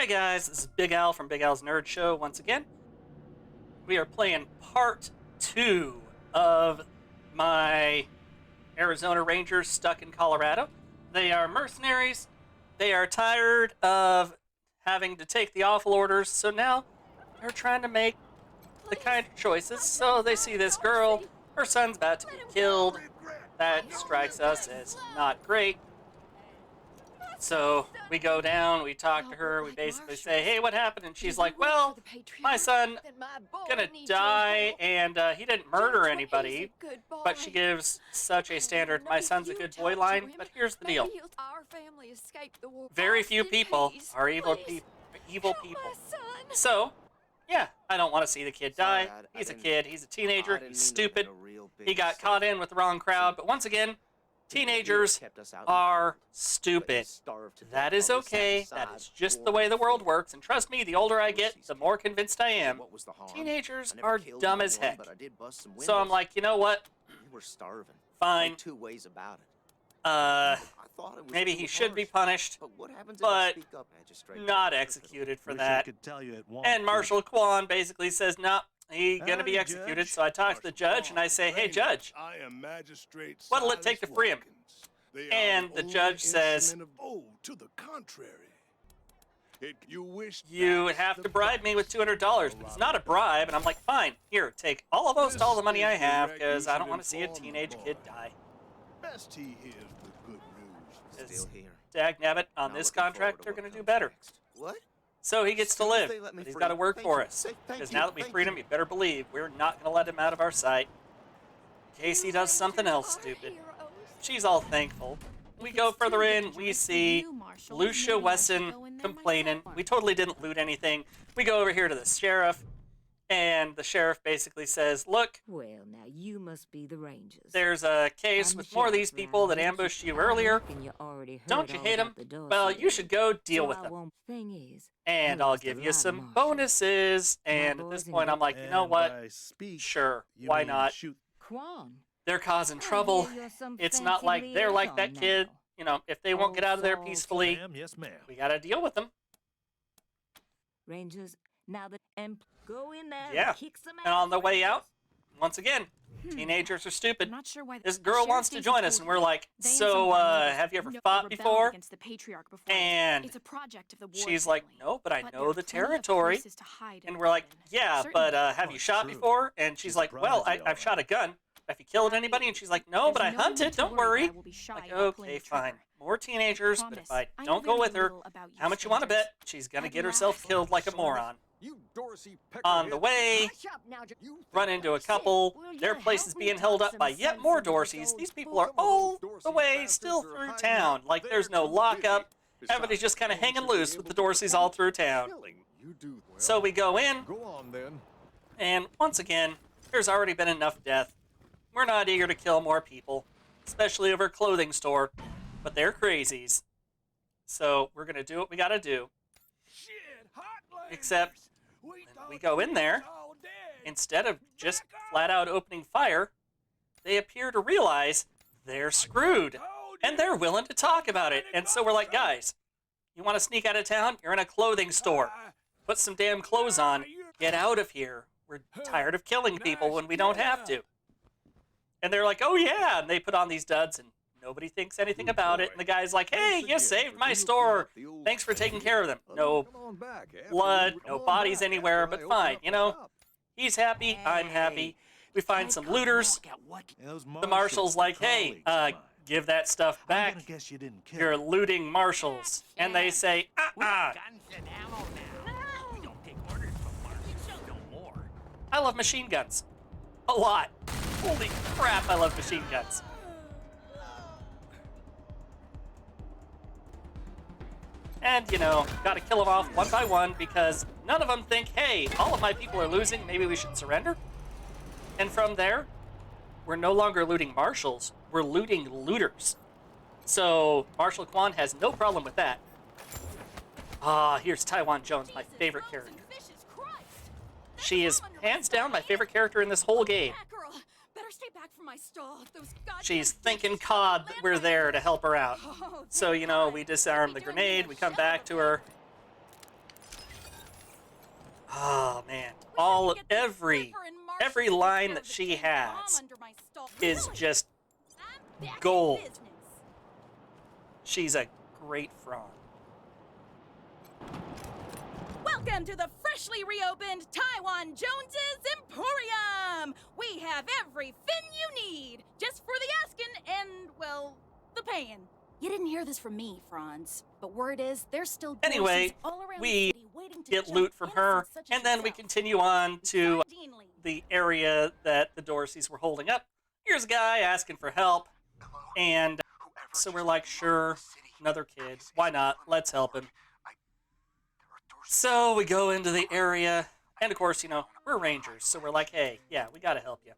Hey guys, this is Big Al from Big Al's Nerd Show once again. We are playing part 2 of my Arizona Rangers stuck in Colorado. They are mercenaries. They are tired of having to take the awful orders, so now they're trying to make the kind of choices. So they see this girl, her son's about to get killed. That strikes us as not great. So we go down, we talk to her, we basically say, hey, what happened? And she's like, well, my son gonna die, and he didn't murder anybody. But she gives such a standard, my son's a good boy line. But here's the deal. Very few people are evil people. So, yeah, I don't want to see the kid die. He's a kid, he's a teenager, he's stupid. He got caught in with the wrong crowd. But once again, teenagers are stupid. That is okay. That is just the way the world works. And trust me, the older I get, the more convinced I am. Teenagers are dumb as heck. So I'm like, you know what? Fine. Maybe he should be punished, but not executed for that. And Marshal Kwan basically says, no, he's gonna be executed. So I talk to the judge and I say, hey, judge, what'll it take to free him? And the judge says, you have to bribe me with $200, but it's not a bribe. And I'm like, fine, here, take almost all the money I have, because I don't want to see a teenage kid die. Dagnabbit, on this contract, they're going to do better. So he gets to live, but he's got to work for us. Because now that we freed him, you better believe we're not going to let him out of our sight. In case he does something else stupid. She's all thankful. We go further in, we see Lucia Wesson complaining. We totally didn't loot anything. We go over here to the sheriff, and the sheriff basically says, look, well, now you must be the Rangers. There's a case with more of these people that ambushed you earlier. Don't you hate them? Well, you should go deal with them. And I'll give you some bonuses. And at this point, I'm like, you know what? Sure, why not? They're causing trouble. It's not like they're like that kid. You know, if they won't get out of there peacefully, we gotta deal with them. Rangers, now that go in there yeah. And kick some and on the way out, once again, teenagers are stupid. This girl wants to join us, and we're like, so, have you ever fought before? And she's like, no, but I know the territory. And we're like, yeah, but have you shot before? And she's like, well, I've shot a gun. Have you killed anybody? And she's like, no, but I hunted, don't worry. Like, okay, fine. More teenagers, but if I don't go with her, how much you want to bet she's gonna get herself killed like a moron? On the way, run into a couple. Their place is being held up by yet more Dorseys. These people are all the way still through town. Like, there's no lockup. Everybody's just kind of hanging loose with the Dorseys all through town. So we go in, and once again, there's already been enough death. We're not eager to kill more people, especially over a clothing store, but they're crazies. So we're going to do what we got to do. Except when we go in there, instead of just flat out opening fire, they appear to realize they're screwed, and they're willing to talk about it. And so we're like, guys, you want to sneak out of town? You're in a clothing store. Put some damn clothes on. Get out of here. We're tired of killing people when we don't have to. And they're like, oh yeah, and they put on these duds, and nobody thinks anything about it. And the guy's like, hey, you saved my store. Thanks for taking care of them. No blood, no bodies anywhere, but fine, you know. He's happy, I'm happy. We find some looters. The marshal's like, hey, give that stuff back. You're looting marshals. And they say, I love machine guns. A lot. Holy crap, I love machine guns. And, you know, gotta kill them off one by one because none of them think, hey, all of my people are losing, maybe we should surrender. And from there, we're no longer looting marshals, we're looting looters. So Marshal Kwan has no problem with that. Here's Taiwan Jones, my favorite character. She is hands down my favorite character in this whole game. She's thinking COD that we're there to help her out. So, you know, we disarm the grenade, we come back to her. Oh man, every line that she has is just gold. She's a great fraud. Welcome to the freshly reopened Taiwan Jones's Emporium! We have everything you need, just for the asking and, well, the paying. You didn't hear this from me, Franz, but word is there's still Dorseys Anyway, all around we the city waiting to get jump loot from her, innocents such as and then we yourself. continue on to Deanly. the area that the Dorseys were holding up. Here's a guy asking for help, and so we're like, sure, another kid, why not, let's help him. So we go into the area, and of course, you know, we're rangers, so we're like, hey, yeah, we gotta help you.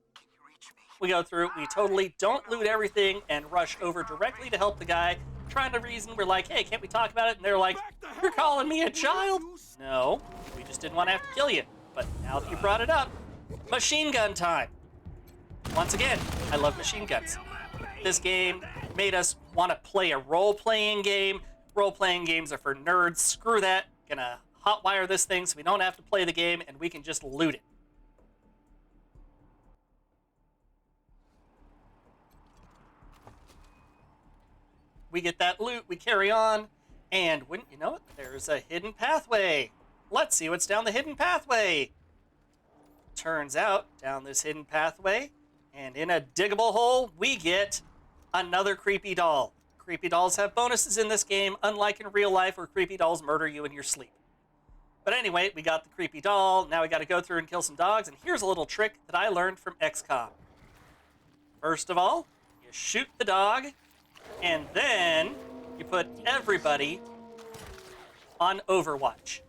We go through, we totally don't loot everything and rush over directly to help the guy. Trying to reason, we're like, hey, can't we talk about it? And they're like, you're calling me a child? No, we just didn't want to have to kill you. But now that you brought it up, machine gun time. Once again, I love machine guns. This game made us want to play a role-playing game. Role-playing games are for nerds. Screw that. Gonna hotwire this thing so we don't have to play the game and we can just loot it. We get that loot, we carry on, and wouldn't you know it, there's a hidden pathway. Let's see what's down the hidden pathway. Turns out, down this hidden pathway, and in a diggable hole, we get another creepy doll. Creepy dolls have bonuses in this game, unlike in real life where creepy dolls murder you in your sleep. But anyway, we got the creepy doll, now we gotta go through and kill some dogs, and here's a little trick that I learned from XCOM. First of all, you shoot the dog, and then you put everybody on Overwatch.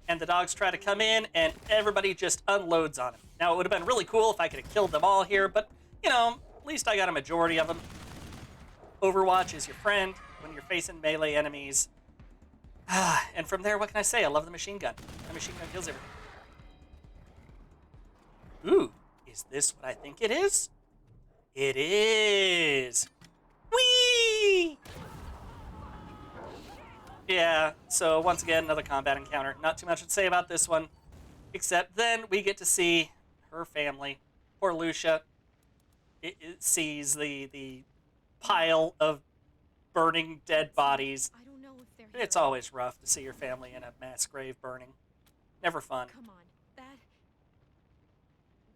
And the dogs try to come in, and everybody just unloads on them. Now, it would have been really cool if I could have killed them all here, but, you know, at least I got a majority of them. Overwatch is your friend when you're facing melee enemies. And from there, what can I say? I love the machine gun. The machine gun kills everything. Ooh, is this what I think it is? It is! Whee! Yeah, so once again, another combat encounter. Not too much to say about this one, except then we get to see her family. Poor Lucia. It sees the pile of burning dead bodies. I don't know if they're It's always rough to see your family in a mass grave burning. Never fun. Come on,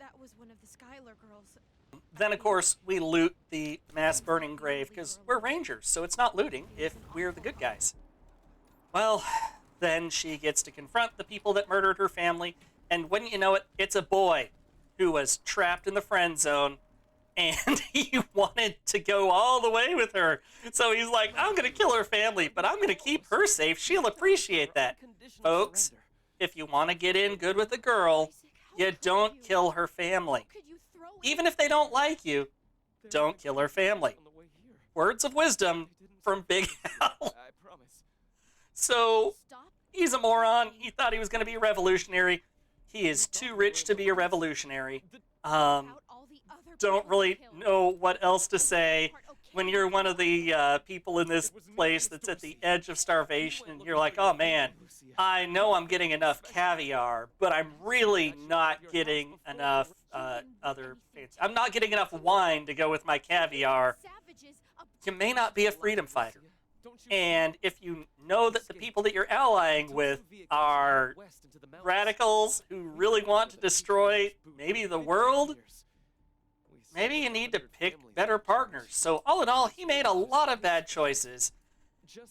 that was one of the Skylar girls. Then, of course, we loot the mass burning grave because we're rangers, so it's not looting if we're the good guys. Well, then she gets to confront the people that murdered her family, and when you know it, it's a boy who was trapped in the friend zone, and he wanted to go all the way with her. So he's like, I'm going to kill her family, but I'm going to keep her safe. She'll appreciate that. Folks, if you want to get in good with a girl, you don't kill her family. Even if they don't like you, don't kill her family. Words of wisdom from Big Al. So, he's a moron. He thought he was going to be a revolutionary. He is too rich to be a revolutionary. Don't really know what else to say. When you're one of the people in this place that's at the edge of starvation, and you're like, oh man, I know I'm getting enough caviar, but I'm really not getting enough other fancy. I'm not getting enough wine to go with my caviar. You may not be a freedom fighter. And if you know that the people that you're allying with are radicals who really want to destroy maybe the world, maybe you need to pick better partners. So all in all, he made a lot of bad choices.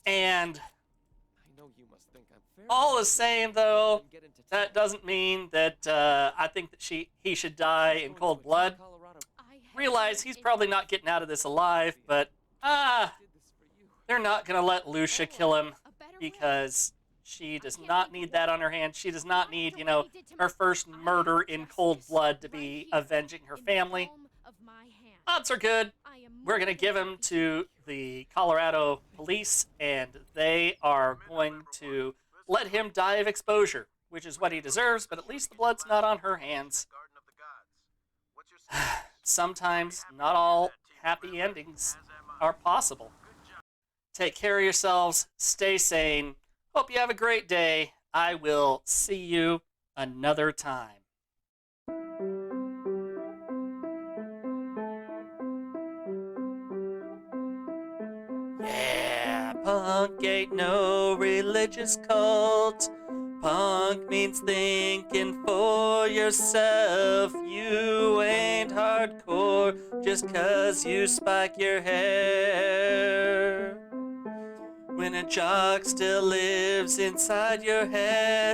And all the same, though, that doesn't mean that I think that he should die in cold blood. Realize he's probably not getting out of this alive, but they're not going to let Lucia kill him because she does not need that on her hands. She does not need, you know, her first murder in cold blood to be avenging her family. Odds are good. We're going to give him to the Colorado police, and they are going to let him die of exposure, which is what he deserves, but at least the blood's not on her hands. Sometimes not all happy endings are possible. Take care of yourselves. Stay sane. Hope you have a great day. I will see you another time. Yeah, punk ain't no religious cult. Punk means thinking for yourself. You ain't hardcore just 'cause you spike your hair. When a jock still lives inside your head.